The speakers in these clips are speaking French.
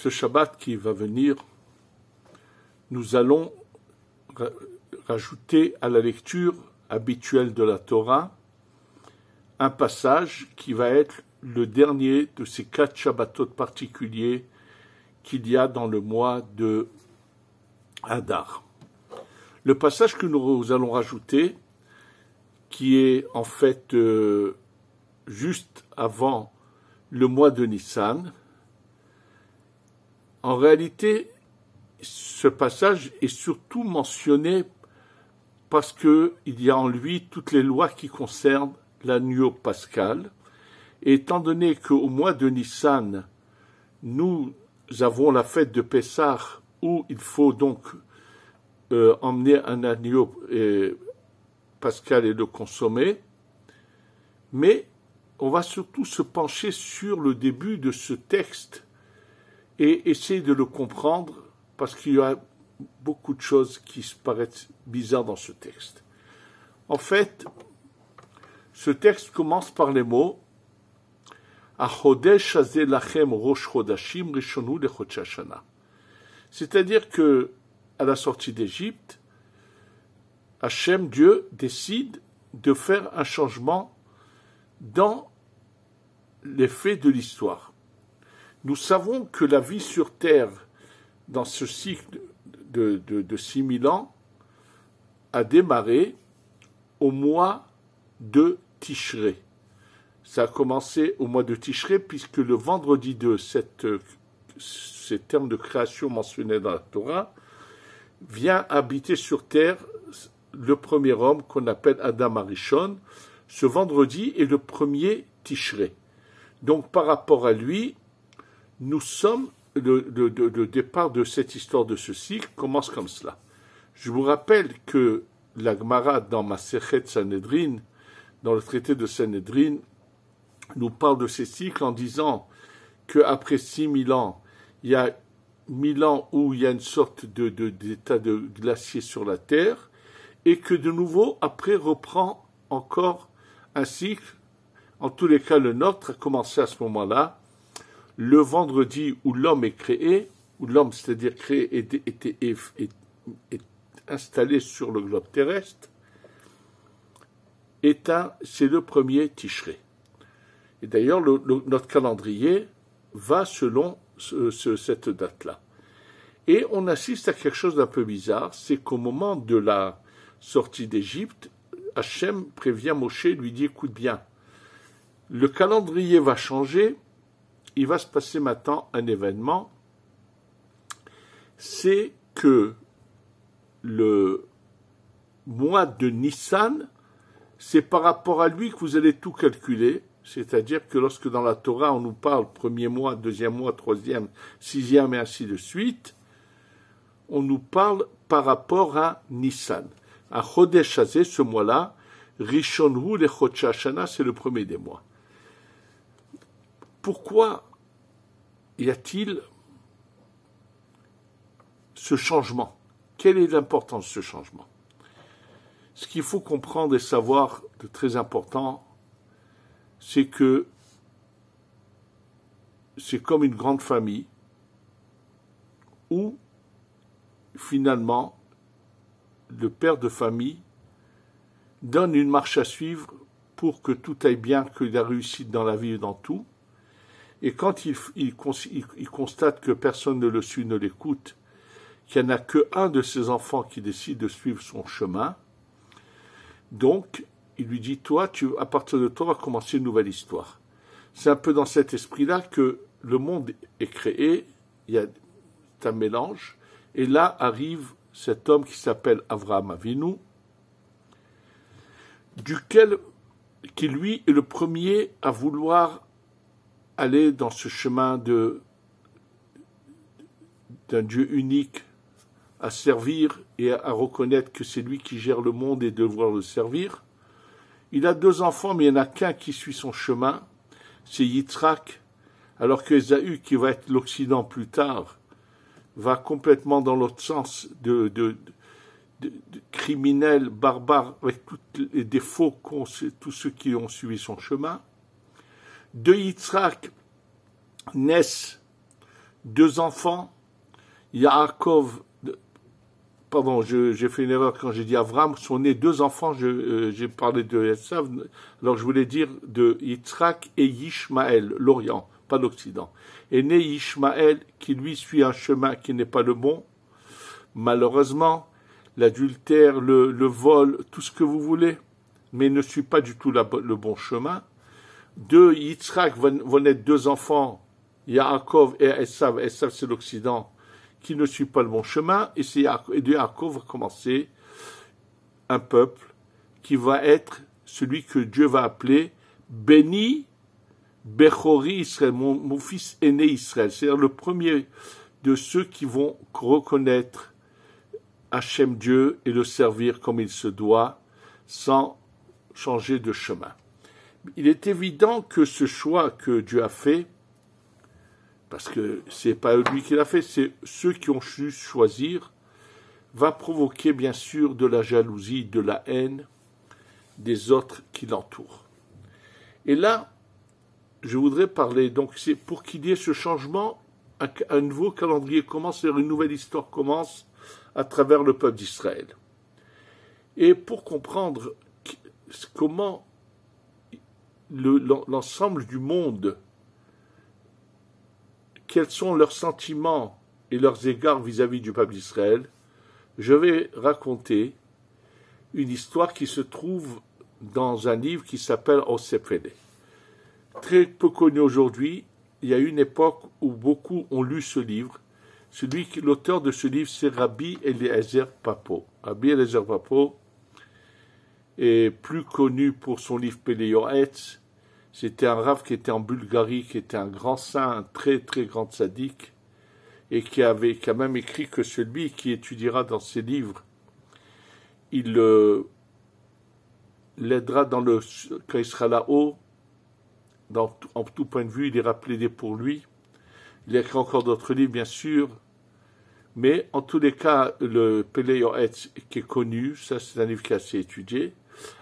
ce Shabbat qui va venir, nous allons rajouter à la lecture habituelle de la Torah un passage qui va être le dernier de ces 4 Shabbatot particuliers qu'il y a dans le mois de Hadar. Le passage que nous allons rajouter, qui est en fait juste avant le mois de Nissan, en réalité, ce passage est surtout mentionné parce qu'il y a en lui toutes les lois qui concernent l'agneau pascal. Et étant donné qu'au mois de Nissan, nous avons la fête de Pessah où il faut donc emmener un agneau pascal et le consommer, mais on va surtout se pencher sur le début de ce texte et essayer de le comprendre parce qu'il y a beaucoup de choses qui se paraissent bizarres dans ce texte. En fait, ce texte commence par les mots Achodesh hazeh lachem rosh chodashim rishonu lechodsh hashana. C'est-à-dire que, à la sortie d'Égypte, Hachem, Dieu, décide de faire un changement dans les faits de l'histoire. Nous savons que la vie sur Terre, dans ce cycle de 6000 ans, a démarré au mois de Tishré. Ça a commencé au mois de Tishré, puisque le vendredi de ces termes de création mentionnés dans la Torah, vient habiter sur Terre le premier homme qu'on appelle Adam Arishon. Ce vendredi est le premier Tishré. Donc par rapport à lui, nous sommes, le départ de cette histoire de ce cycle commence comme cela. Je vous rappelle que la Gemara dans Masechet Sanhedrin, dans le traité de Sanhedrin, nous parle de ces cycles en disant qu'après 6000 ans, il y a 1000 ans où il y a une sorte d'état de glacier sur la Terre, et que de nouveau, après, reprend encore un cycle. En tous les cas, le nôtre a commencé à ce moment-là, le vendredi où l'homme est créé, où l'homme, c'est-à-dire créé, est installé sur le globe terrestre, c'est le premier Tishré. Et d'ailleurs, notre calendrier va selon cette date-là. Et on assiste à quelque chose d'un peu bizarre, c'est qu'au moment de la sortie d'Égypte, Hachem prévient Moshe, lui dit, écoute bien, le calendrier va changer, il va se passer maintenant un événement, c'est que le mois de Nissan, c'est par rapport à lui que vous allez tout calculer, c'est-à-dire que lorsque dans la Torah on nous parle premier mois, deuxième mois, troisième, sixième et ainsi de suite, on nous parle par rapport à Nissan. À Chodesh Hazeh, ce mois-là, Rishon hu lechodsh hashana, c'est le premier des mois. Pourquoi y a-t-il ce changement? Quelle est l'importance de ce changement? Ce qu'il faut comprendre et savoir de très important, c'est que c'est comme une grande famille où, finalement, le père de famille donne une marche à suivre pour que tout aille bien, qu'il y ait réussite dans la vie et dans tout. Et quand il constate que personne ne le suit, ne l'écoute, qu'il n'y en a qu'un de ses enfants qui décide de suivre son chemin, donc il lui dit, toi, à partir de toi, on va commencer une nouvelle histoire. C'est un peu dans cet esprit-là que le monde est créé, il y a un mélange, et là arrive cet homme qui s'appelle Avraham Avinu, qui lui est le premier à vouloir aller dans ce chemin d'un Dieu unique, à servir et à reconnaître que c'est lui qui gère le monde et de devoir le servir. Il a 2 enfants, mais il n'y en a qu'un qui suit son chemin, c'est Yitzhak, alors que Ésaü, qui va être l'Occident plus tard, va complètement dans l'autre sens de criminel, barbare, avec tous les défauts qu'ont tous ceux qui ont suivi son chemin. De Yitzhak naissent 2 enfants, Yaakov, pardon, j'ai fait une erreur quand j'ai dit Avram, sont nés 2 enfants, j'ai parlé de Esav, alors je voulais dire de Yitzhak et Yishmaël, l'Orient, pas l'Occident. Est né Yishmaël qui lui suit un chemin qui n'est pas le bon, malheureusement, l'adultère, le vol, tout ce que vous voulez, mais ne suit pas du tout le bon chemin. De Yitzhak vont naître 2 enfants, Yaakov et Esav. Esav c'est l'Occident, qui ne suit pas le bon chemin, et de Yaakov va commencer un peuple qui va être celui que Dieu va appeler Béni Bechori Israël, mon fils aîné Israël, c'est-à-dire le premier de ceux qui vont reconnaître Hachem Dieu et le servir comme il se doit, sans changer de chemin. Il est évident que ce choix que Dieu a fait, parce que c'est pas lui qui l'a fait, c'est ceux qui ont su choisir, va provoquer bien sûr de la jalousie, de la haine des autres qui l'entourent. Et là, je voudrais parler, donc c'est pour qu'il y ait ce changement, un nouveau calendrier commence, une nouvelle histoire commence à travers le peuple d'Israël. Et pour comprendre comment l'ensemble du monde, quels sont leurs sentiments et leurs égards vis-à-vis du peuple d'Israël, je vais raconter une histoire qui se trouve dans un livre qui s'appelle Osefele. Très peu connu aujourd'hui, il y a une époque où beaucoup ont lu ce livre. L'auteur de ce livre, c'est Rabbi Eliezer Papo. Rabbi Eliezer Papo est plus connu pour son livre Pele Yoetz. C'était un rav qui était en Bulgarie, qui était un grand saint, un très très grand sadique, et qui a même écrit que celui qui étudiera dans ses livres, il l'aidera quand il sera là-haut, en tout point de vue, il ira plaider pour lui. Il a écrit encore d'autres livres, bien sûr, mais en tous les cas, le Pele Yoetz qui est connu, ça c'est un livre qui est assez étudié,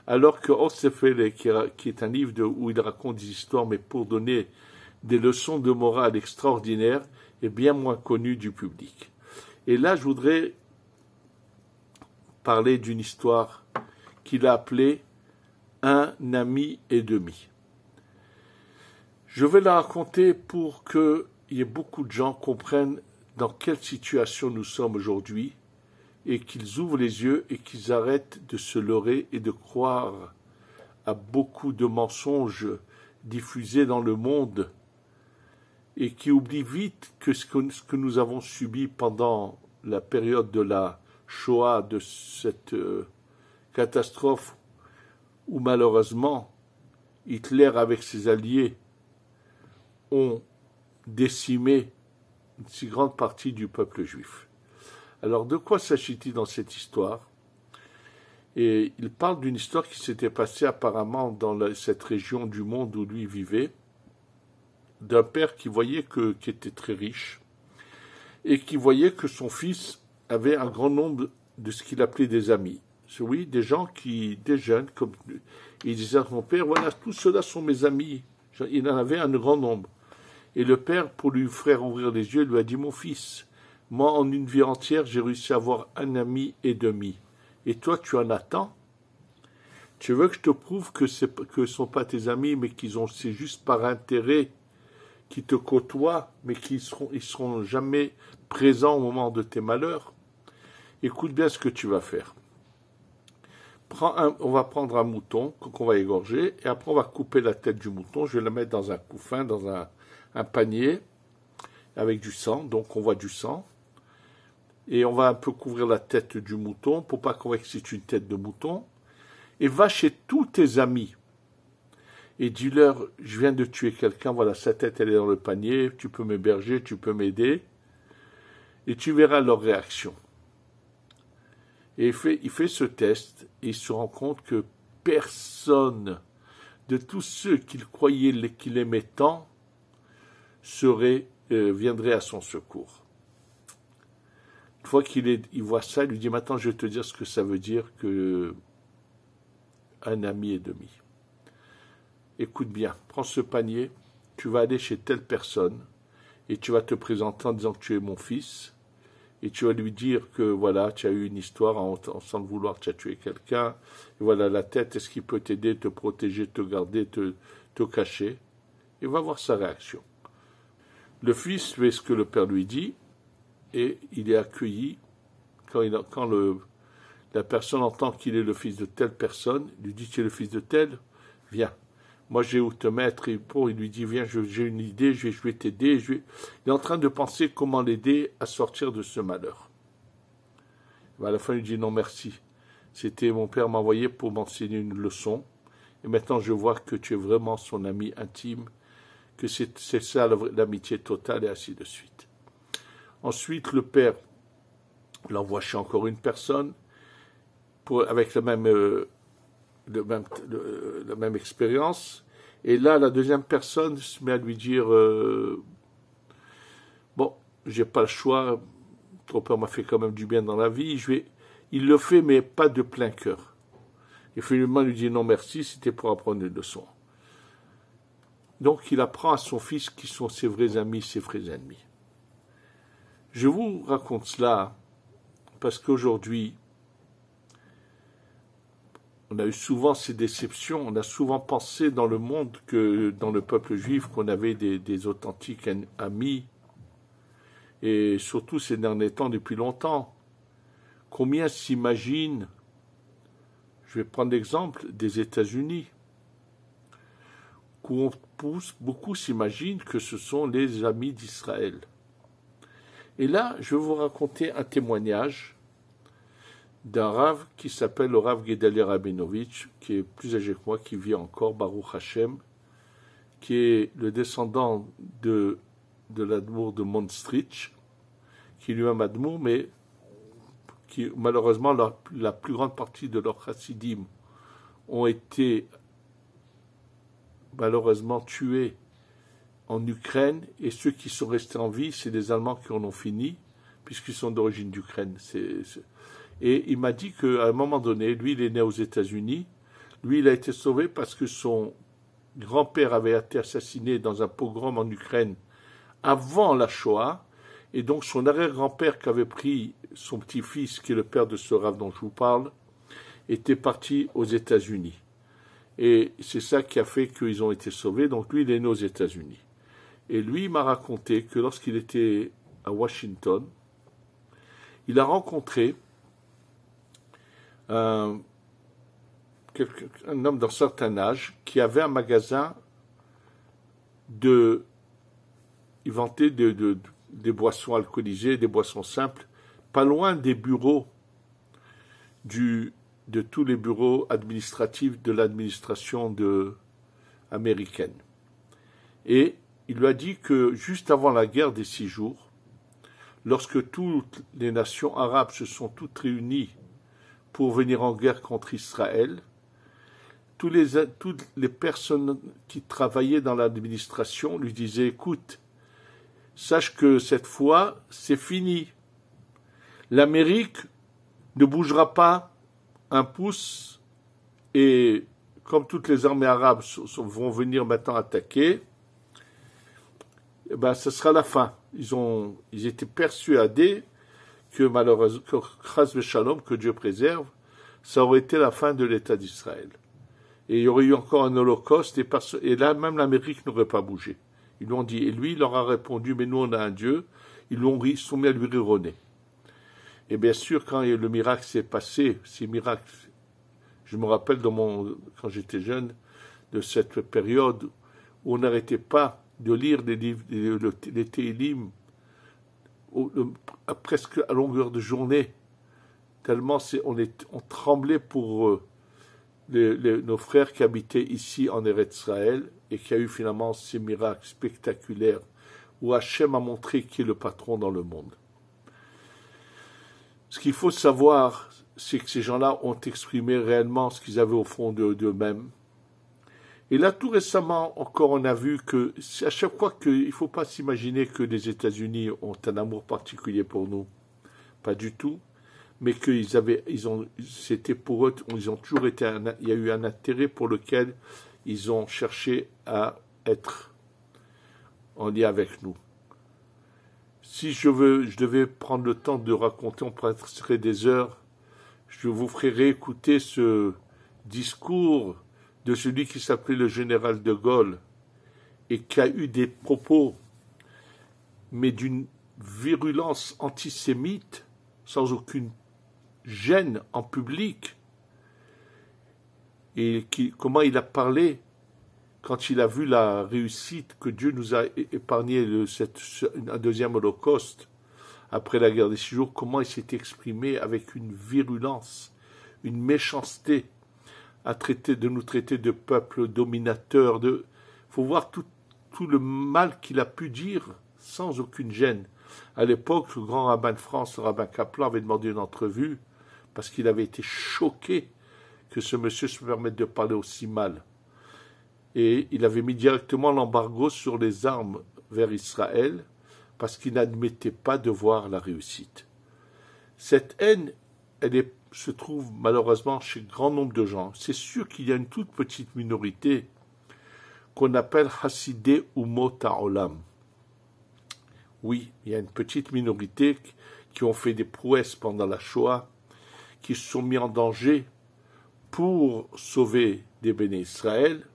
alors que Osefele, qui est un livre où il raconte des histoires, mais pour donner des leçons de morale extraordinaires, est bien moins connu du public. Et là, je voudrais parler d'une histoire qu'il a appelée « Un ami et demi ». Je vais la raconter pour qu'il y ait beaucoup de gens comprennent dans quelle situation nous sommes aujourd'hui, et qu'ils ouvrent les yeux et qu'ils arrêtent de se leurrer et de croire à beaucoup de mensonges diffusés dans le monde et qui oublient vite que ce que nous avons subi pendant la période de la Shoah, de cette catastrophe où malheureusement Hitler avec ses alliés ont décimé une si grande partie du peuple juif. Alors, de quoi s'agit-il dans cette histoire? Et il parle d'une histoire qui s'était passée apparemment dans cette région du monde où lui vivait, d'un père qui voyait qui était très riche, et qui voyait que son fils avait un grand nombre de ce qu'il appelait des amis. Oui, des gens des jeunes, comme il disait à son père, voilà, tous ceux-là sont mes amis. Il en avait un grand nombre. Et le père, pour lui faire ouvrir les yeux, lui a dit, mon fils, moi, en une vie entière, j'ai réussi à avoir un ami et demi. Et toi, tu en as tant? Tu veux que je te prouve que ce ne sont pas tes amis, mais c'est juste par intérêt qu'ils te côtoient, mais qu'ils seront jamais présents au moment de tes malheurs? Écoute bien ce que tu vas faire. On va prendre un mouton qu'on va égorger, et après on va couper la tête du mouton. Je vais la mettre dans un couffin, dans un panier, avec du sang, donc on voit du sang. Et on va un peu couvrir la tête du mouton pour pas qu'on voit que c'est une tête de mouton. Et va chez tous tes amis et dis-leur, je viens de tuer quelqu'un, voilà, sa tête elle est dans le panier, tu peux m'héberger, tu peux m'aider. Et tu verras leur réaction. Et il fait ce test et il se rend compte que personne de tous ceux qu'il croyait qu'il aimait tant viendrait à son secours. Une fois qu'il voit ça, il lui dit, maintenant je vais te dire ce que ça veut dire que un ami et demi. Écoute bien, prends ce panier, tu vas aller chez telle personne, et tu vas te présenter en disant que tu es mon fils, et tu vas lui dire que voilà, tu as eu une histoire sans le vouloir, tu as tué quelqu'un, et voilà la tête, est-ce qu'il peut t'aider, te protéger, te garder, te cacher? Il va voir sa réaction. Le fils fait ce que le père lui dit, et il est accueilli. Quand la personne entend qu'il est le fils de telle personne, il lui dit tu es le fils de tel, viens. Moi j'ai où te mettre, il lui dit viens, j'ai une idée, je vais t'aider. Il est en train de penser comment l'aider à sortir de ce malheur. À la fin il dit non merci. C'était mon père m'a envoyé pour m'enseigner une leçon, et maintenant je vois que tu es vraiment son ami intime, que c'est ça l'amitié totale, et ainsi de suite. Ensuite le père l'envoie chez encore une personne, avec la même expérience, et là la deuxième personne se met à lui dire bon, j'ai pas le choix, ton père m'a fait quand même du bien dans la vie, il le fait mais pas de plein cœur, et finalement il lui dit non merci, c'était pour apprendre une leçon. Donc il apprend à son fils qui sont ses vrais amis, ses vrais ennemis. Je vous raconte cela parce qu'aujourd'hui on a eu souvent ces déceptions, on a souvent pensé dans le monde, que dans le peuple juif, qu'on avait des authentiques amis, et surtout ces derniers temps, depuis longtemps. Combien s'imaginent, je vais prendre l'exemple des États-Unis, où beaucoup s'imaginent que ce sont les amis d'Israël. Et là, je vais vous raconter un témoignage d'un Rav qui s'appelle le Rav Gedalia Rabinovitch, qui est plus âgé que moi, qui vit encore, Baruch Hashem, qui est le descendant de l'Admour de Monstrich, qui est lui-même Admour, mais qui, malheureusement, la plus grande partie de leurs chassidim ont été malheureusement tués en Ukraine, et ceux qui sont restés en vie, c'est les Allemands qui en ont fini, puisqu'ils sont d'origine d'Ukraine. Et il m'a dit qu'à un moment donné, lui, il est né aux États-Unis. Lui, il a été sauvé parce que son grand-père avait été assassiné dans un pogrom en Ukraine avant la Shoah. Et donc, son arrière-grand-père qui avait pris son petit-fils, qui est le père de ce Rav dont je vous parle, était parti aux États-Unis. Et c'est ça qui a fait qu'ils ont été sauvés. Donc, lui, il est né aux États-Unis. Et lui, il m'a raconté que lorsqu'il était à Washington, il a rencontré un homme d'un certain âge qui avait un magasin il vendait des boissons alcoolisées, des boissons simples, pas loin des bureaux de tous les bureaux administratifs de l'administration américaine. Et il lui a dit que juste avant la guerre des 6 jours, lorsque toutes les nations arabes se sont toutes réunies pour venir en guerre contre Israël, toutes les personnes qui travaillaient dans l'administration lui disaient « Écoute, sache que cette fois, c'est fini. L'Amérique ne bougera pas un pouce, et comme toutes les armées arabes vont venir maintenant attaquer, ce sera la fin. » Ils étaient persuadés que malheureusement, que Dieu préserve, ça aurait été la fin de l'État d'Israël. Et il y aurait eu encore un holocauste, et là, même l'Amérique n'aurait pas bougé. Ils lui ont dit, et lui, il leur a répondu, mais nous, on a un Dieu. Ils sont mis à lui rironner. Et bien sûr, quand le miracle s'est passé, ces miracles, je me rappelle quand j'étais jeune, de cette période où on n'arrêtait pas de lire les Télim, presque à longueur de journée, tellement on tremblait pour nos frères qui habitaient ici en Eretz Israël, et qui a eu finalement ces miracles spectaculaires où Hachem a montré qui est le patron dans le monde. Ce qu'il faut savoir, c'est que ces gens-là ont exprimé réellement ce qu'ils avaient au fond d'eux-mêmes. Et là, tout récemment, encore, on a vu que, à chaque fois il ne faut pas s'imaginer que les États-Unis ont un amour particulier pour nous. Pas du tout. Mais c'était pour eux, ils ont toujours été, il y a eu un intérêt pour lequel ils ont cherché à être en lien avec nous. Si je devais prendre le temps de raconter, on passerait des heures. Je vous ferai réécouter ce discours de celui qui s'appelait le général de Gaulle et qui a eu des propos, mais d'une virulence antisémite, sans aucune gêne en public, et comment il a parlé quand il a vu la réussite que Dieu nous a épargné un deuxième holocauste après la guerre des 6 jours, comment il s'est exprimé avec une virulence, une méchanceté de nous traiter de peuple dominateur. Faut voir tout le mal qu'il a pu dire sans aucune gêne. À l'époque, le grand rabbin de France, le rabbin Kaplan, avait demandé une entrevue parce qu'il avait été choqué que ce monsieur se permette de parler aussi mal. Et il avait mis directement l'embargo sur les armes vers Israël parce qu'il n'admettait pas de voir la réussite. Cette haine, se trouve malheureusement chez grand nombre de gens. C'est sûr qu'il y a une toute petite minorité qu'on appelle Hassidé Umot Ha'olam. Oui, il y a une petite minorité qui ont fait des prouesses pendant la Shoah, qui se sont mis en danger pour sauver des béné Israël,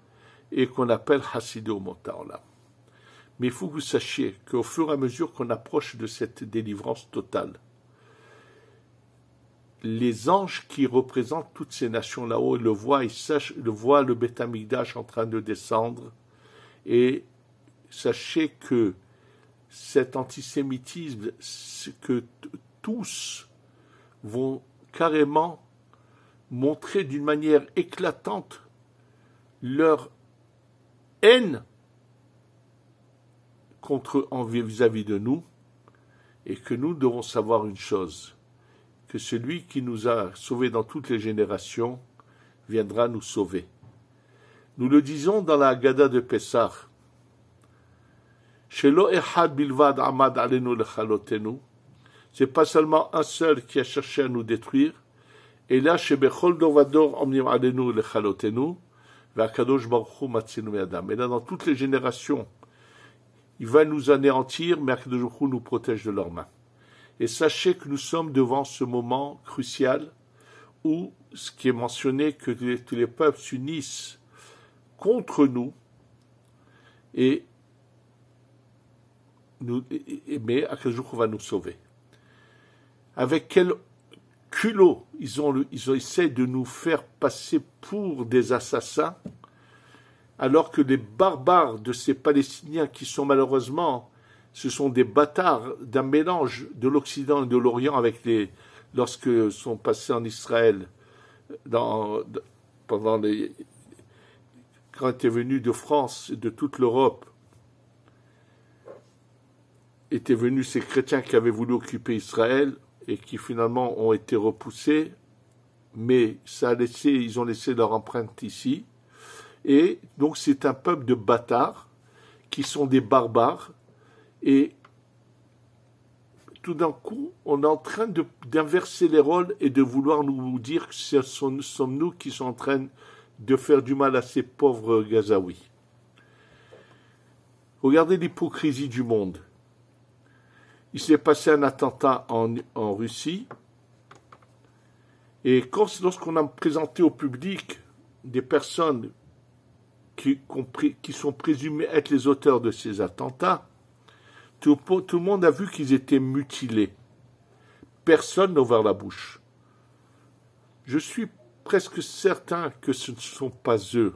et qu'on appelle Hassidé Umot Ha'olam. Mais il faut que vous sachiez qu'au fur et à mesure qu'on approche de cette délivrance totale, les anges qui représentent toutes ces nations là-haut le voient, ils voient le Beth Amikdash en train de descendre, et sachez que cet antisémitisme, que tous vont carrément montrer d'une manière éclatante leur haine vis-à-vis de nous, et que nous devons savoir une chose, que celui qui nous a sauvés dans toutes les générations viendra nous sauver. Nous le disons dans la Haggadah de Pessah. Shelo echad bilvad amad alenu lechalotenu. C'est pas seulement un seul qui a cherché à nous détruire. Et là, shebechol dovador omnim alenu lechalotenu, ve'akadosh baruch hu matzinu me'adam. Et là, dans toutes les générations, il va nous anéantir, mais Akadosh baruch hu nous protège de leurs mains. Et sachez que nous sommes devant ce moment crucial où ce qui est mentionné, que tous les peuples s'unissent contre nous, mais Akadosh baruch hu va nous sauver. Avec quel culot ils essaient de nous faire passer pour des assassins, alors que les barbares de ces Palestiniens qui sont malheureusement, ce sont des bâtards d'un mélange de l'Occident et de l'Orient lorsque sont passés en Israël quand étaient venus de France et de toute l'Europe, étaient venus ces chrétiens qui avaient voulu occuper Israël et qui finalement ont été repoussés, mais ils ont laissé leur empreinte ici. Et donc c'est un peuple de bâtards qui sont des barbares, et tout d'un coup on est en train d'inverser les rôles et de vouloir nous dire que ce sommes nous qui sommes en train de faire du mal à ces pauvres Gazaouis. Regardez l'hypocrisie du monde. Il s'est passé un attentat en Russie, et lorsqu'on a présenté au public des personnes qui sont présumés être les auteurs de ces attentats, tout le monde a vu qu'ils étaient mutilés. Personne n'a ouvert la bouche. Je suis presque certain que ce ne sont pas eux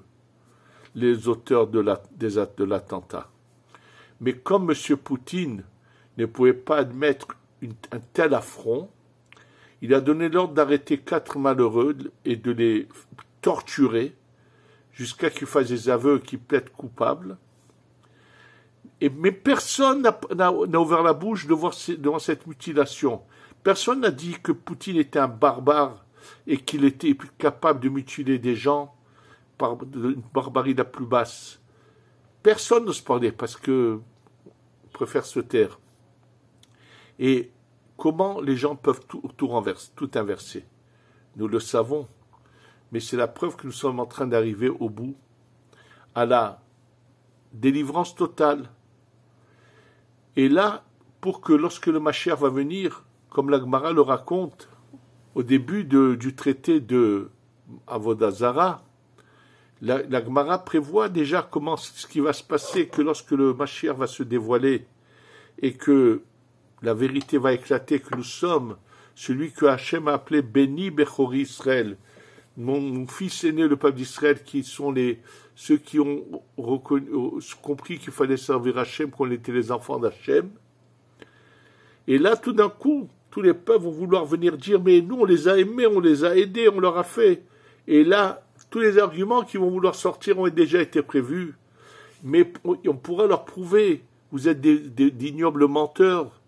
les auteurs de l'attentat. Mais comme M. Poutine ne pouvait pas admettre un tel affront, il a donné l'ordre d'arrêter 4 malheureux et de les torturer jusqu'à qu'ils fassent des aveux, qu'ils plaident coupables. Mais personne n'a ouvert la bouche devant cette mutilation. Personne n'a dit que Poutine était un barbare et qu'il était capable de mutiler des gens par une barbarie la plus basse. Personne n'ose parler parce que préfère se taire. Et comment les gens peuvent tout inverser? Nous le savons. Mais c'est la preuve que nous sommes en train d'arriver au bout, à la délivrance totale. Et là, pour que lorsque le Mashiach va venir, comme la Gemara le raconte, au début du traité de Avodah Zarah, la Gemara prévoit déjà ce qui va se passer, que lorsque le Mashiach va se dévoiler et que la vérité va éclater, que nous sommes celui que Hachem a appelé Béni Bechori Israël, mon fils aîné, le peuple d'Israël, qui sont ceux qui ont compris qu'il fallait servir Hachem, qu'on était les enfants d'Hachem. Et là, tout d'un coup, tous les peuples vont vouloir venir dire, mais nous, on les a aimés, on les a aidés, on leur a fait. Et là, tous les arguments qui vont vouloir sortir ont déjà été prévus. Mais on pourra leur prouver, vous êtes d'ignobles menteurs.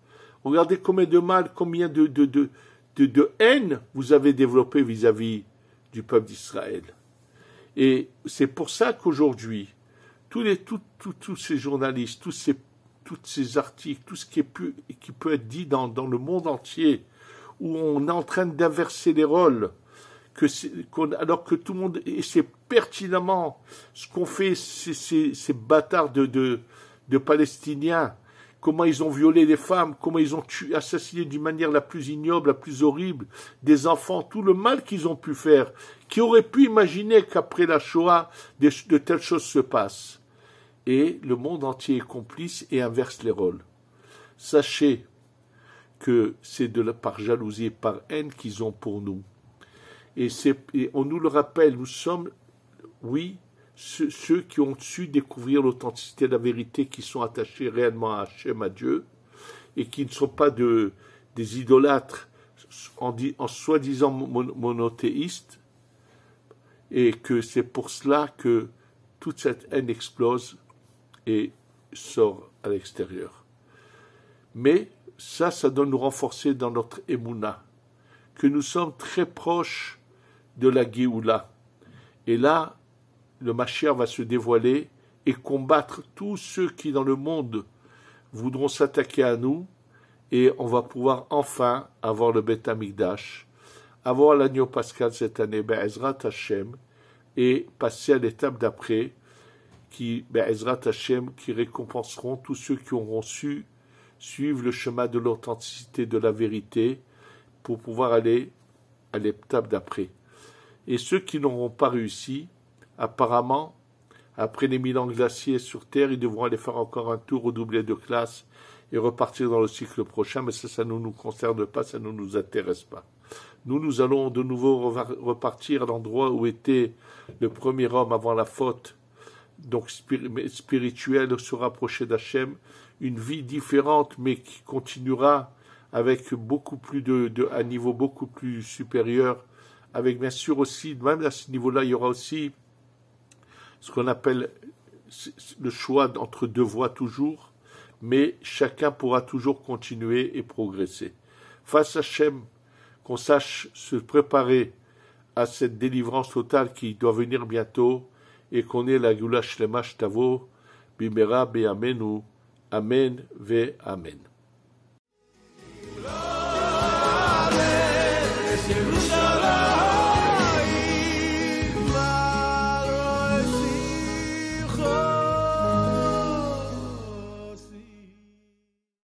Regardez combien de mal, combien de haine vous avez développé vis-à-vis du peuple d'Israël. Et c'est pour ça qu'aujourd'hui, tous ces journalistes, tous ces articles, tout ce qui peut être dit dans le monde entier, où on est en train d'inverser les rôles, alors que tout le monde, et c'est pertinemment ce qu'ont fait ces bâtards de Palestiniens, comment ils ont violé les femmes, comment ils ont assassiné d'une manière la plus ignoble, la plus horrible, des enfants, tout le mal qu'ils ont pu faire, qui auraient pu imaginer qu'après la Shoah, de telles choses se passent. Et le monde entier est complice et inverse les rôles. Sachez que c'est par jalousie et par haine qu'ils ont pour nous. Et on nous le rappelle, nous sommes, oui, ceux qui ont su découvrir l'authenticité de la vérité, qui sont attachés réellement à Hachem, à Dieu, et qui ne sont pas des idolâtres en soi-disant monothéistes, et que c'est pour cela que toute cette haine explose et sort à l'extérieur. Mais ça doit nous renforcer dans notre émouna, que nous sommes très proches de la Géoula. Et là, le Mashiach va se dévoiler et combattre tous ceux qui dans le monde voudront s'attaquer à nous, et on va pouvoir enfin avoir le Beth Amikdash, avoir l'agneau pascal cette année, Be'ezrat Hashem, et passer à l'étape d'après, Be'ezrat Hashem, qui récompenseront tous ceux qui auront su suivre le chemin de l'authenticité, de la vérité, pour pouvoir aller à l'étape d'après. Et ceux qui n'auront pas réussi, apparemment, après les 1000 ans glaciers sur Terre, ils devront aller faire encore un tour redoubler de classe et repartir dans le cycle prochain, mais ça ne nous concerne pas, ça ne nous intéresse pas. Nous allons de nouveau repartir à l'endroit où était le premier homme avant la faute, donc spirituel, se rapprocher d'Hachem, une vie différente, mais qui continuera avec beaucoup plus un niveau beaucoup plus supérieur, avec bien sûr aussi, même à ce niveau-là, il y aura aussi ce qu'on appelle le choix entre deux voies toujours, mais chacun pourra toujours continuer et progresser. Face à Hachem, qu'on sache se préparer à cette délivrance totale qui doit venir bientôt, et qu'on ait la Gula Shlema Shtavo, Bimera Be'amenu, Amen ve Amen.